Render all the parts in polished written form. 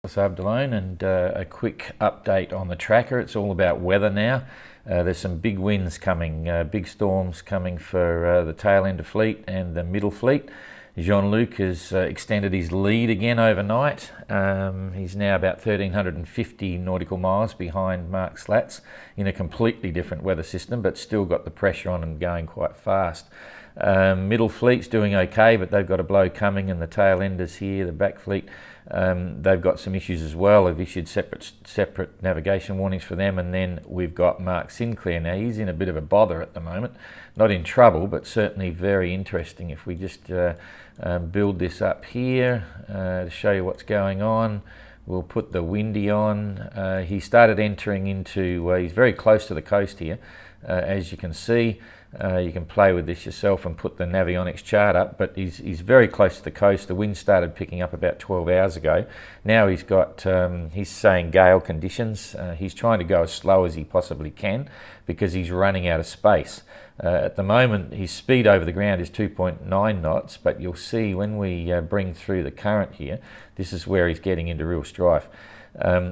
Abdalone, and a quick update on the tracker. It's all about weather now. There's some big winds coming, big storms coming for the tail end of fleet and the middle fleet. Jean-Luc has extended his lead again overnight. He's now about 1,350 nautical miles behind Mark Slats in a completely different weather system, but still got the pressure on and going quite fast. Middle fleet's doing okay, but they've got a blow coming, and the tail enders here, the back fleet, they've got some issues as well. They've issued separate navigation warnings for them, and then we've got Mark Sinclair. Now he's in a bit of a bother at the moment, not in trouble, but certainly very interesting. If we just build this up here to show you what's going on, we'll put the windy on. He started entering into, he's very close to the coast here, as you can see. You can play with this yourself and put the Navionics chart up, but he's very close to the coast. The wind started picking up about 12 hours ago. Now he's got, he's saying gale conditions. He's trying to go as slow as he possibly can because he's running out of space. At the moment, his speed over the ground is 2.9 knots, but you'll see when we bring through the current here, this is where he's getting into real strife.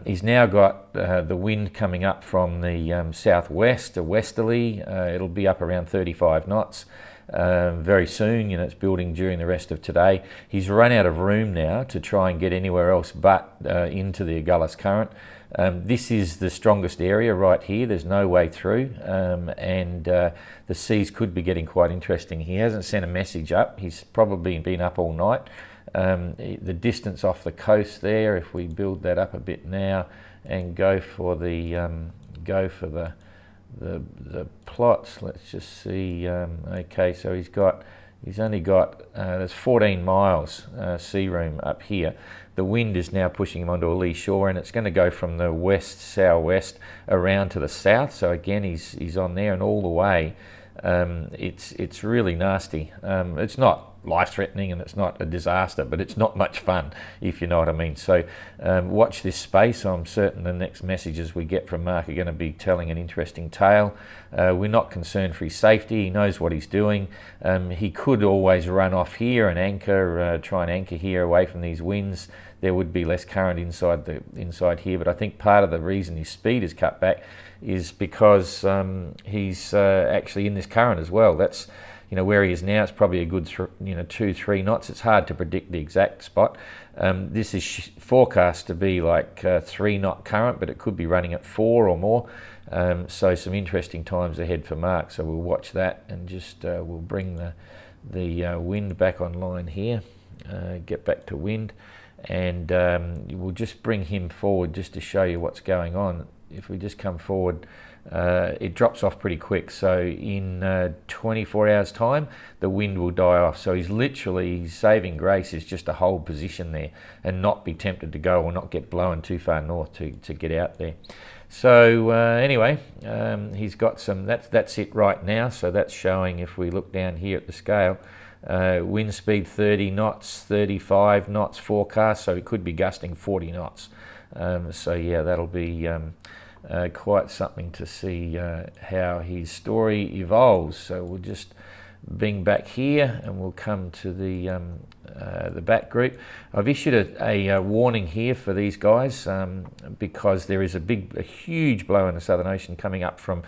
He's now got the wind coming up from the southwest, a westerly. It'll be up around 35 knots very soon. It's building during the rest of today. He's run out of room now to try and get anywhere else but into the Agulhas current. This is the strongest area right here. There's no way through, and the seas could be getting quite interesting. He hasn't sent a message up. He's probably been up all night. The distance off the coast there, if we build that up a bit now and go for the plots, let's just see. Okay, so he's only got there's 14 miles sea room up here. The wind is now pushing him onto a lee shore, and it's going to go from the west southwest around to the south. So again, he's on there and all the way. It's really nasty. It's not life-threatening and it's not a disaster, but it's not much fun, if you know what I mean. So watch this space. I'm certain the next messages we get from Mark are going to be telling an interesting tale. We're not concerned for his safety. He knows what he's doing. He could always run off here and anchor, try and anchor here away from these winds. There would be less current inside here, but I think part of the reason his speed is cut back is because he's actually in this current as well. That's where he is now. It's probably a good 2-3 knots. It's hard to predict the exact spot. This is forecast to be like 3-knot current, but it could be running at 4 or more. So some interesting times ahead for Mark. So we'll watch that, and just we'll bring the wind back online here. Get back to wind, and we'll just bring him forward just to show you what's going on. If we just come forward, it drops off pretty quick. So in 24 hours time, the wind will die off. So his saving grace is just to hold position there and not be tempted to go or not get blown too far north to get out there. So anyway, he's got some, that's it right now. So that's showing, if we look down here at the scale, wind speed 30 knots, 35 knots forecast. So it could be gusting 40 knots. So yeah, that'll be quite something to see how his story evolves. So we'll just bring back here, and we'll come to the back group. I've issued a warning here for these guys because there is a huge blow in the Southern Ocean coming up from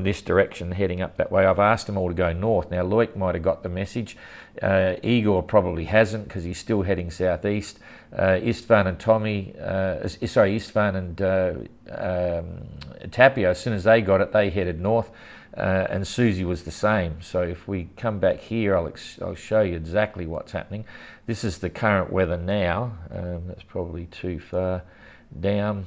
this direction, heading up that way. I've asked them all to go north. Now Loic might have got the message. Igor probably hasn't because he's still heading southeast. Istvan and Istvan and Tapio, as soon as they got it, they headed north, and Susie was the same. So if we come back here, I'll show you exactly what's happening. This is the current weather now. That's probably too far down.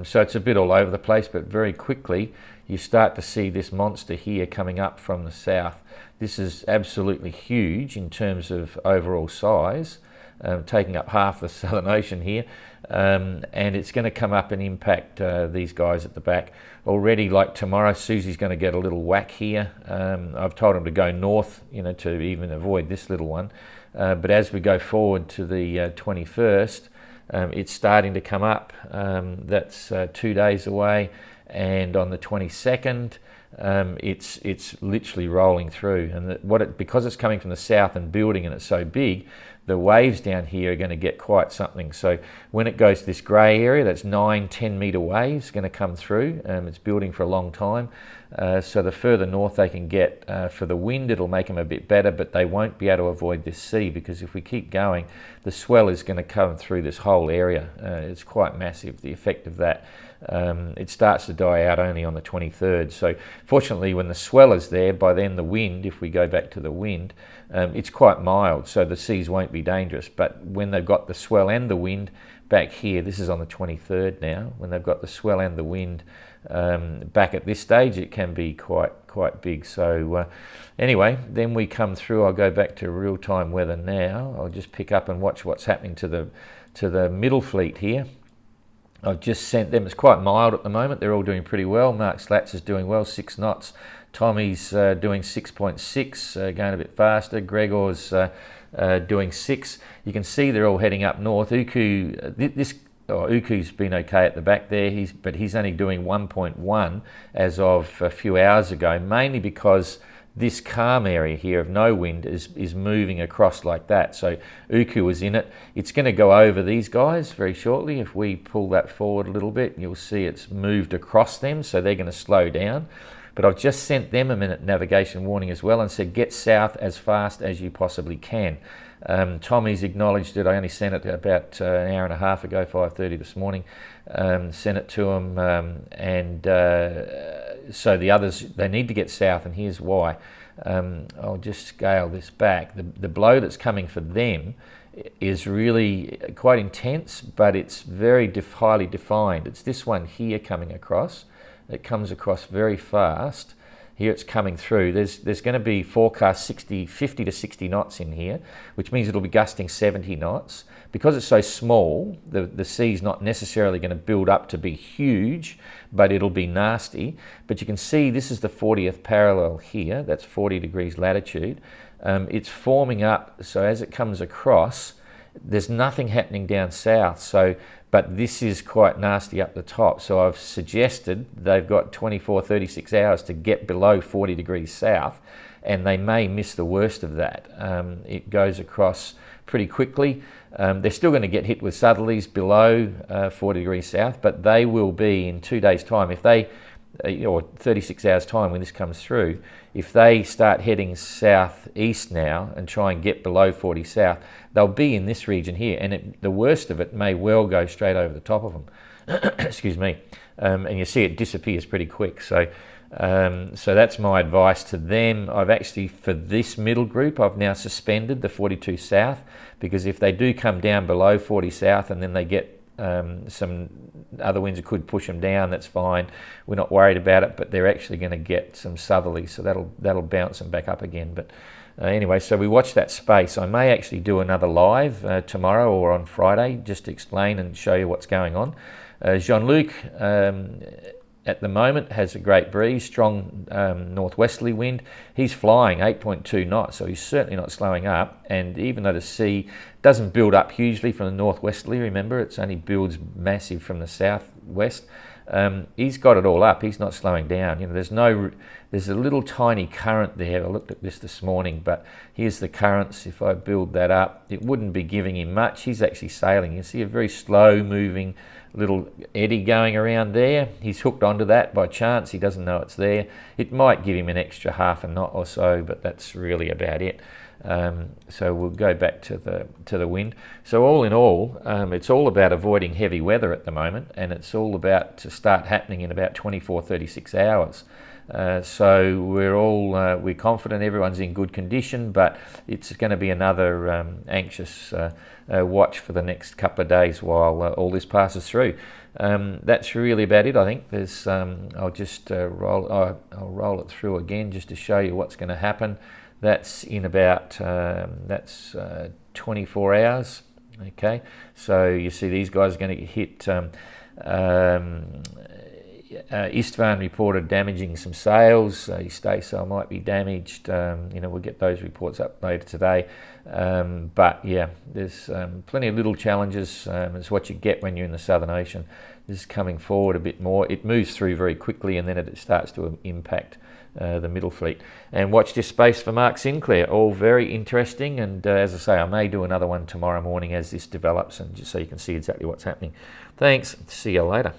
So it's a bit all over the place, but very quickly you start to see this monster here coming up from the south. This is absolutely huge in terms of overall size, taking up half the Southern Ocean here, and it's going to come up and impact these guys at the back. Already, like tomorrow, Susie's going to get a little whack here. I've told him to go north, to even avoid this little one. But as we go forward to the 21st, it's starting to come up. That's 2 days away, and on the 22nd, it's literally rolling through. And because it's coming from the south and building, and it's so big, the waves down here are going to get quite something. So when it goes to this grey area, that's 9-10 metre waves going to come through. It's building for a long time. So the further north they can get for the wind, it'll make them a bit better, but they won't be able to avoid this sea, because if we keep going, the swell is going to come through this whole area. It's quite massive, the effect of that. It starts to die out only on the 23rd. So fortunately, when the swell is there, by then the wind, if we go back to the wind, it's quite mild, so the seas won't be dangerous. But when they've got the swell and the wind back here, this is on the 23rd now, when they've got the swell and the wind back at this stage, it can be quite big. So anyway, then we come through. I'll go back to real-time weather now. I'll just pick up and watch what's happening to the middle fleet here. I've just sent them. It's quite mild at the moment. They're all doing pretty well. Mark Slats is doing well, 6 knots. Tommy's doing 6.6, going a bit faster. Gregor's doing 6. You can see they're all heading up north. Uku's been okay at the back there, but he's only doing 1.1 as of a few hours ago, mainly because this calm area here of no wind is moving across like that. So Uku was in it. It's going to go over these guys very shortly. If we pull that forward a little bit, you'll see it's moved across them, so they're going to slow down. But I've just sent them a minute navigation warning as well and said get south as fast as you possibly can. Tommy's acknowledged it. I only sent it about an hour and a half ago, 5:30 this morning. Sent it to him, so the others, they need to get south, and here's why. I'll just scale this back. The blow that's coming for them is really quite intense, but it's very highly defined. It's this one here coming across. It comes across very fast. Here it's coming through. There's going to be forecast 50 to 60 knots in here, which means it'll be gusting 70 knots. Because it's so small, the sea's not necessarily going to build up to be huge, but it'll be nasty. But you can see this is the 40th parallel here. That's 40 degrees latitude. It's forming up, so as it comes across, there's nothing happening down south. But this is quite nasty up the top. So I've suggested they've got 24, 36 hours to get below 40 degrees south, and they may miss the worst of that. It goes across pretty quickly. They're still going to get hit with southerlies below 40 degrees south, but they will be in 2 days' time. If they, or 36 hours' time when this comes through, if they start heading southeast now and try and get below 40 south, they'll be in this region here, and the worst of it may well go straight over the top of them. Excuse me. And you see it disappears pretty quick. So that's my advice to them. I've actually, for this middle group, I've now suspended the 42 south, because if they do come down below 40 south and then they get some other winds that could push them down, that's fine. We're not worried about it, but they're actually going to get some southerlies, so that'll bounce them back up again. But anyway, so we watch that space. I may actually do another live tomorrow or on Friday just to explain and show you what's going on. Jean-Luc at the moment has a great breeze, strong northwesterly wind. He's flying 8.2 knots, so he's certainly not slowing up. And even though the sea doesn't build up hugely from the northwesterly, remember, it's only builds massive from the southwest. He's got it all up. He's not slowing down. You know, there's a little tiny current there. I looked at this morning, but here's the currents. If I build that up, it wouldn't be giving him much. He's actually sailing. You see a very slow moving little eddy going around there. He's hooked onto that by chance. He doesn't know it's there. It might give him an extra half a knot or so, but that's really about it. So we'll go back to the wind. So all in all, it's all about avoiding heavy weather at the moment, and it's all about to start happening in about 24, 36 hours. So we're confident everyone's in good condition, but it's going to be another anxious watch for the next couple of days while all this passes through. That's really about it. I think there's. I'll just I'll roll it through again just to show you what's going to happen. That's in about 24 hours. Okay, so you see these guys are going to get hit Istvan reported damaging some sails. His staysail might be damaged. We'll get those reports up later today. But yeah, there's plenty of little challenges. It's what you get when you're in the Southern Ocean. This is coming forward a bit more. It moves through very quickly, and then it starts to impact the middle fleet. And watch this space for Mark Sinclair. All very interesting. And as I say, I may do another one tomorrow morning as this develops, and just so you can see exactly what's happening. Thanks. See you later.